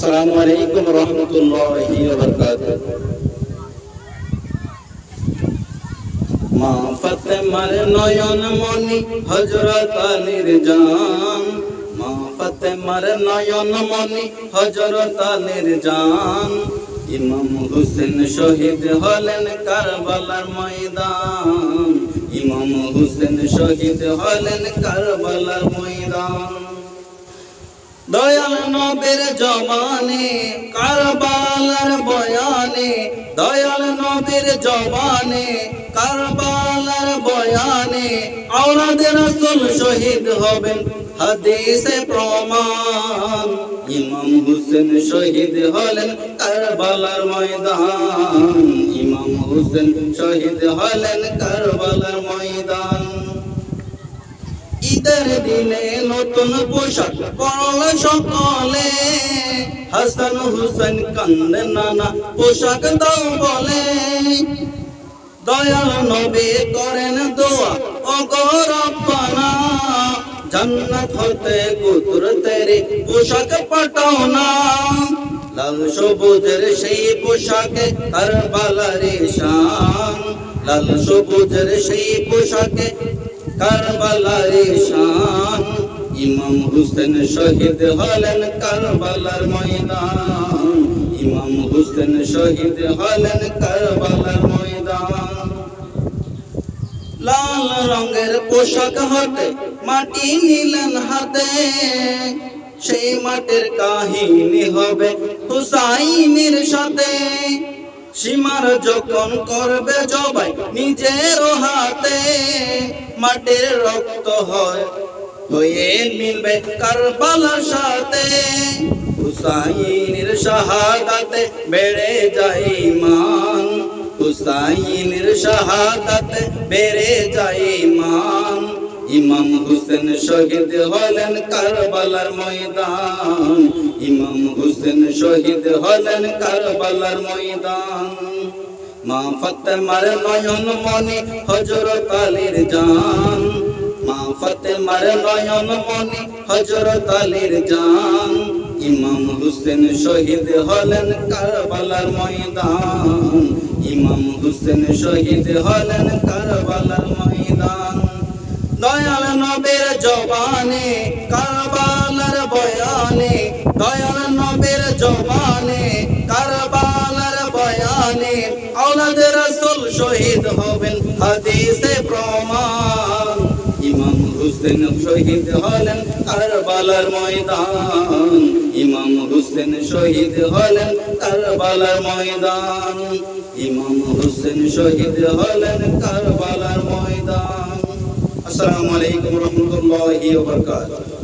আসসালামু আলাইকুম রহমতুল্লাহি ওয়া বারাকাতুহু। মা ফাতেমার নয়ন মনি হযরত আলীর জান, মা ফাতেমার নয়ন মনি হযরত আলীর জান। ইমাম হুসেন শহীদ হলেন কারবালার ময়দান, ইমাম হুসেন শহীদ হলেন কারবালার ময়দান। দয়াল নবীর জবানে কারবালার বয়ানে, দয়াল নবীর জবানে কারবালার বয়ানে আওলাদে রাসূল শহীদ হবেন হাদিসে প্রমাণ। ইমাম হুসেন শহীদ হলেন কারবালার ময়দান, ইমাম হুসেন শহীদ হলেন কারবালার ময়দান। ঈদের দিনে নতুন পোশাক পরল সকলে, হাসান হুসেন কান্দে নানা পোশাক দাও বলে। দয়াল নবী করেন দোয়া ওগো রব্বানা, জান্নাত হতে কুতুর তেরে পোশাক পাঠাও না। লাল সবুজের সেই পোশাকে কারবালার শান, লাল সবুজের সেই পোশাকে কারবালার শান। ইমাম হুসেন শহীদ হলেন কারবালার ময়দান, ইমাম হুসেন শহীদ হলেন কারবালার ময়দান। লাল রঙের পোশাক হতে মাটি নিলেন হাতে, সেই মাটির কাহিনী হবে হুসাইনের সাথে। সীমার যখন করবে জবাই নিজের হাতে, মাটির রক্ত হয়ে মিলবে কারবালার সাথে। হুসাইনের শাহাদাতে বেড়ে যায় ঈমান, হুসাইনের শাহাদাতে বেড়ে যায় ঈমান। ইমাম হুসেন শহীদ হলেন কারবালার ময়দান, ইমাম হুসেন শহীদ হলেন কারবালার ময়দান। মা ফাতেমার নয়ন মনি হযরত আলীর জান, মা ফাতেমার নয়ন মনি হযরত আলীর জান। ইমাম হুসেন শহীদ হলেন কারবালার ময়দান, ইমাম হুসেন শহীদ হলেন কারবালার ময়দান। দয়াল নবীর জবানে কারবালার বয়ানে, দয়াল নবীর জবানে কারবালার বয়ানে আওলাদে রাসূল শহীদ হবেন হাদিসে প্রমাণ। ইমাম হুসেন শহীদ হলেন কারবালার ময়দান, ইমাম হুসেন শহীদ হলেন কারবালার ময়দান, ইমাম হুসেন শহীদ হলেন কারবালার ময়দান। আসসালামু আলাইকুম রহমতুল্লাহি ওয়া বারাকাতুহু।